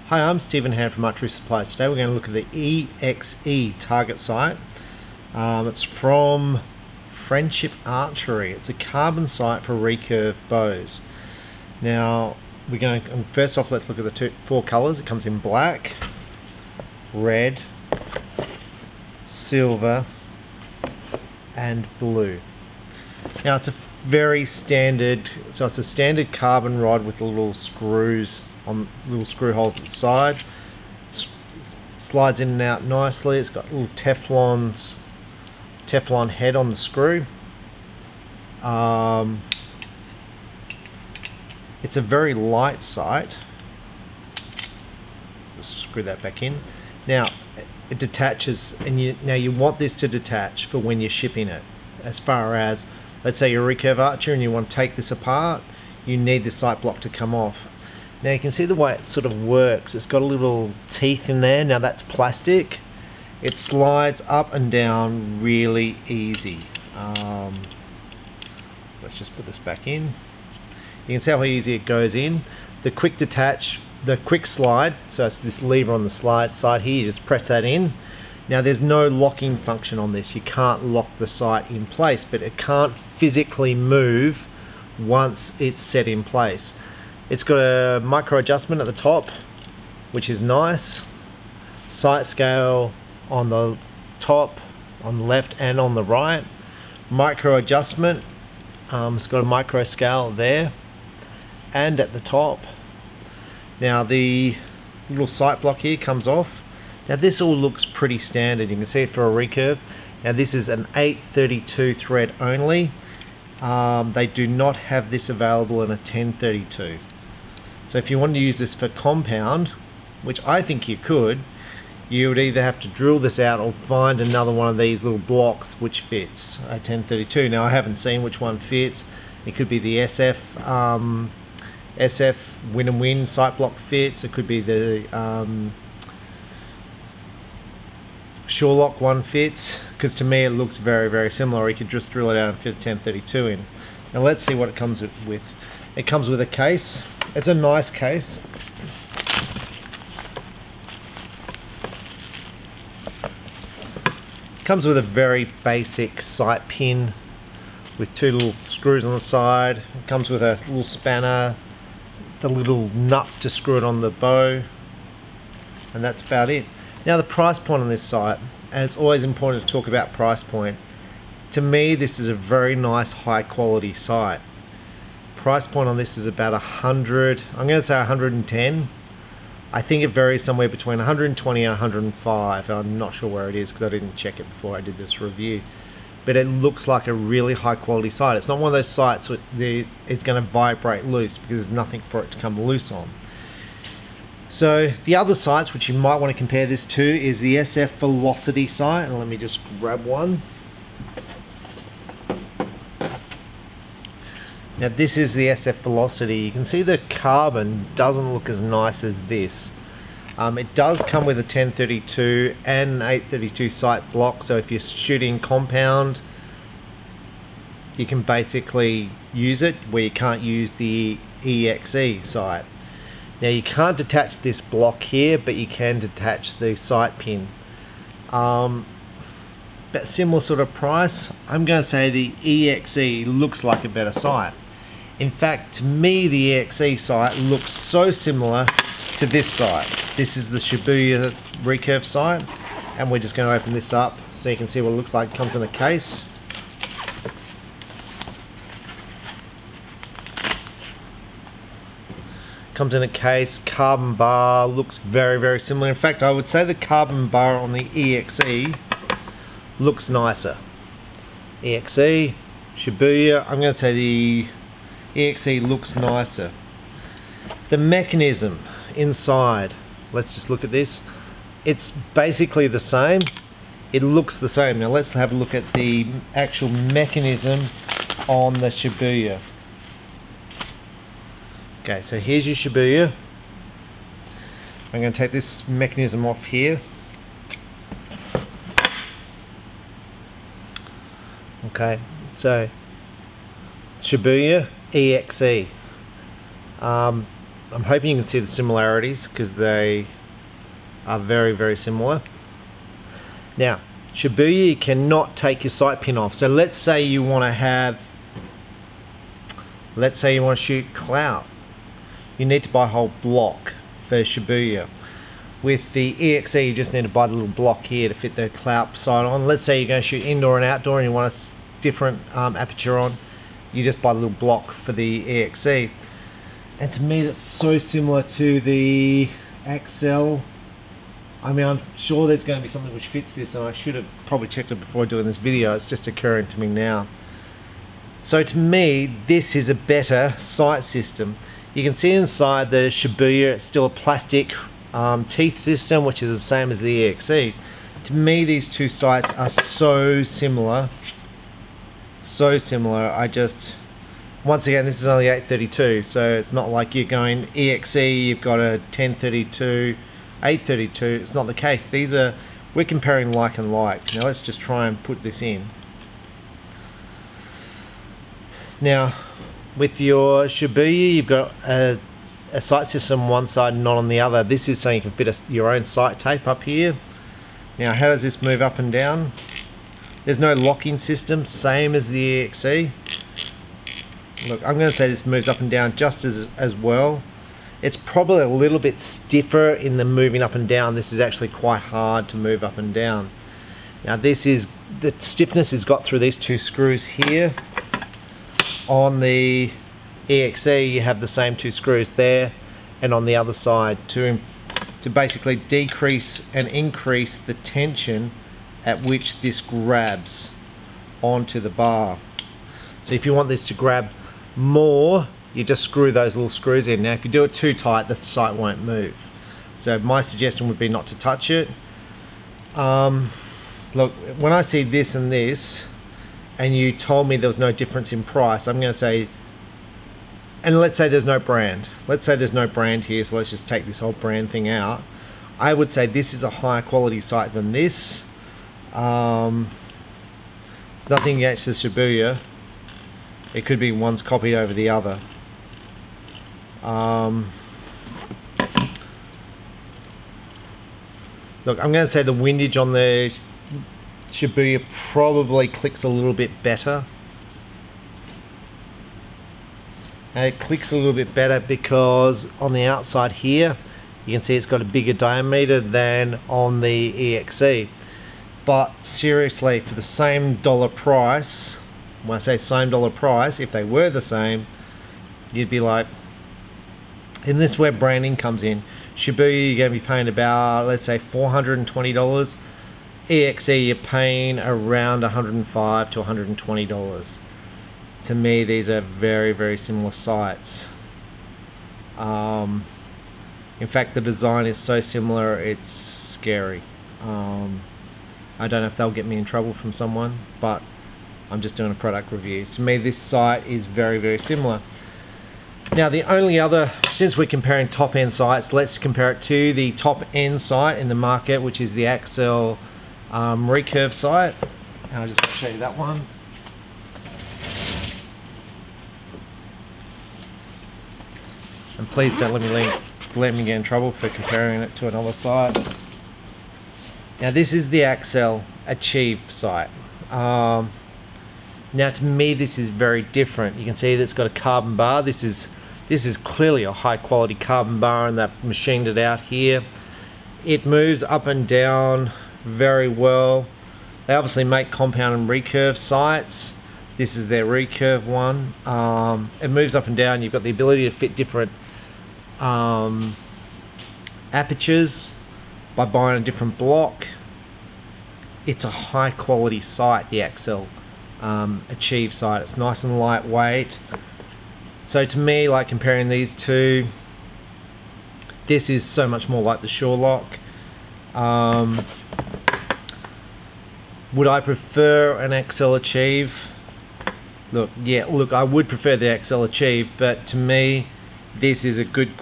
Hi, I'm Stephen Hand from Archery Supplies. Today we're going to look at the EXE target sight. It's from Friendship Archery. It's a carbon sight for recurve bows. Now we're going to, first off, let's look at the four colours. It comes in black, red, silver and blue. Now it's a very standard, so it's a standard carbon rod with the little screws on little screw holes at the side. It slides in and out nicely. It's got little Teflon head on the screw. It's a very light sight. Just screw that back in. Now it detaches, and you want this to detach for when you're shipping it. As far as, let's say you're a recurve archer and you want to take this apart, you need this sight block to come off. Now you can see the way it sort of works. It's got a little teeth in there. Now that's plastic. It slides up and down really easy. Let's just put this back in. You can see how easy it goes in. The quick detach, the quick slide, so it's this lever on the side here, you just press that in. Now there's no locking function on this. You can't lock the sight in place, but it can't physically move once it's set in place. It's got a micro adjustment at the top, which is nice. Sight scale on the top, on the left and on the right. Micro adjustment, it's got a micro scale there and at the top. Now the little sight block here comes off. Now this all looks pretty standard. You can see it for a recurve. Now this is an 832 thread only. They do not have this available in a 1032. So if you want to use this for compound, which I think you could, you would either have to drill this out or find another one of these little blocks which fits a 1032. Now I haven't seen which one fits. It could be the SF Win and Win sight block fits. It could be the Shorelock one fits, because to me it looks very, very similar. You could just drill it out and fit a 1032 in. Now let's see what it comes with. It comes with a case. It's a nice case. It comes with a very basic sight pin with two little screws on the side. It comes with a little spanner, the little nuts to screw it on the bow, and that's about it. Now the price point on this sight, and it's always important to talk about price point. To me, this is a very nice high quality sight. Price point on this is about 100, I'm going to say 110. I think it varies somewhere between 120 and 105, and I'm not sure where it is because I didn't check it before I did this review. But it looks like a really high quality sight. It's not one of those sights that is going to vibrate loose, because there's nothing for it to come loose on. So the other sights which you might want to compare this to is the SF Velocity sight, and let me just grab one. Now this is the SF Velocity. You can see the carbon doesn't look as nice as this. It does come with a 1032 and an 832 sight block, so if you're shooting compound, you can basically use it where you can't use the EXE sight. Now you can't detach this block here, but you can detach the sight pin. But similar sort of price. I'm going to say the EXE looks like a better sight. In fact, to me the EXE sight looks so similar to this sight. This is the Shibuya recurve sight, and we're just going to open this up so you can see what it looks like. It comes in a case. Comes in a case, carbon bar, looks very, very similar. In fact, I would say the carbon bar on the EXE looks nicer. EXE, Shibuya, I'm going to say the EXE looks nicer. The mechanism inside, let's just look at this. It's basically the same. It looks the same. Now let's have a look at the actual mechanism on the Shibuya. Okay, so here's your Shibuya. I'm going to take this mechanism off here. Okay, so Shibuya EXE. I'm hoping you can see the similarities because they are very, very similar. Now, Shibuya, you cannot take your sight pin off. So let's say you want to shoot clout. You need to buy a whole block for Shibuya. With the EXE, you just need to buy the little block here to fit the clout sight on. Let's say you're going to shoot indoor and outdoor and you want a different aperture on. You just buy the little block for the EXE. And to me, that's so similar to the Axcel. I mean, I'm sure there's going to be something which fits this, and I should have probably checked it before doing this video. It's just occurring to me now. So to me, this is a better sight system. You can see inside the Shibuya, it's still a plastic teeth system, which is the same as the EXE. To me, these two sights are so similar. So similar. Once again, this is only 832, so it's not like you're going EXE, you've got a 1032, 832. It's not the case. We're comparing like and like. Now let's just try and put this in. Now, with your Shibuya, you've got a sight system on one side and not on the other. This is so you can fit your own sight tape up here. Now, how does this move up and down? There's no lock-in system, same as the EXE. Look, I'm going to say this moves up and down just as well. It's probably a little bit stiffer in the moving up and down. This is actually quite hard to move up and down. Now the stiffness is got through these two screws here. On the EXE, you have the same two screws there and on the other side to basically decrease and increase the tension at which this grabs onto the bar. So if you want this to grab more, you just screw those little screws in. Now if you do it too tight, the sight won't move. So my suggestion would be not to touch it. Look, when I see this and this, and you told me there was no difference in price, I'm going to say, and let's say there's no brand. Let's say there's no brand here, so let's just take this whole brand thing out. I would say this is a higher quality sight than this. Nothing against the Shibuya. It could be one's copied over the other. Look, I'm going to say the windage on the Shibuya probably clicks a little bit better. And it clicks a little bit better because on the outside here, you can see it's got a bigger diameter than on the EXE. But seriously, for the same dollar price, when I say same dollar price, if they were the same, you'd be like, and this is where branding comes in. Shibuya, you're going to be paying about, let's say, $420. EXE, you're paying around $105 to $120. To me, these are very, very similar sights. In fact, the design is so similar, it's scary. I don't know if they'll get me in trouble from someone, but I'm just doing a product review. To me, this sight is very, very similar. Now, the only other, since we're comparing top-end sights, let's compare it to the top-end sight in the market, which is the Axcel Recurve sight. And I'll just show you that one. And please don't let me get in trouble for comparing it to another sight. Now, this is the Axcel Achieve sight. Now, to me, this is very different. You can see that it's got a carbon bar. This is clearly a high quality carbon bar, and they've machined it out here. It moves up and down very well. They obviously make compound and recurve sights. This is their recurve one. It moves up and down. You've got the ability to fit different apertures by buying a different block. It's a high quality sight, the Axcel Achieve sight. It's nice and lightweight. So to me, like comparing these two, this is so much more like the Shorelock. Would I prefer an Axcel Achieve? Look, yeah, look, I would prefer the Axcel Achieve, but to me, this is a good,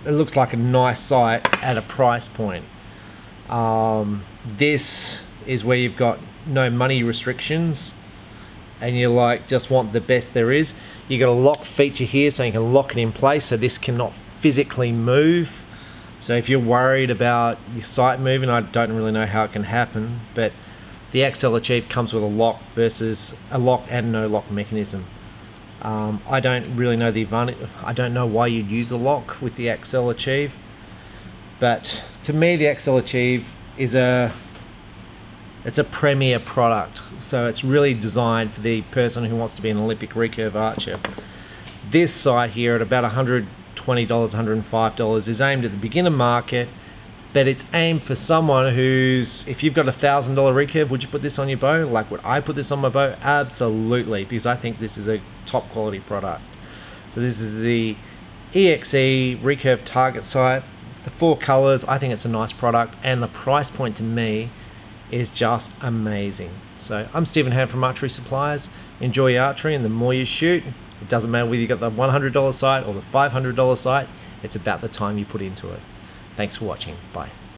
it looks like a nice sight at a price point. This is where you've got no money restrictions and you like just want the best there is. You got a lock feature here so you can lock it in place so this cannot physically move. So if you're worried about your sight moving, I don't really know how it can happen, but the Axcel Achieve comes with a lock versus a lock and no lock mechanism. I don't really know the advantage. I don't know why you'd use a lock with the Axcel Achieve, but to me the Axcel Achieve is it's a premier product. So it's really designed for the person who wants to be an Olympic recurve archer. This sight here at about $120, $105 is aimed at the beginner market, but it's aimed for someone who's, if you've got $1,000 recurve, would you put this on your bow? Like, would I put this on my bow? Absolutely, because I think this is a top quality product. So this is the EXE Recurve target sight. The 4 colors, I think it's a nice product, and the price point to me is just amazing. So I'm Stephen Hand from Archery Supplies. Enjoy your archery, and the more you shoot, it doesn't matter whether you got the $100 sight or the $500 sight, it's about the time you put into it. Thanks for watching. Bye.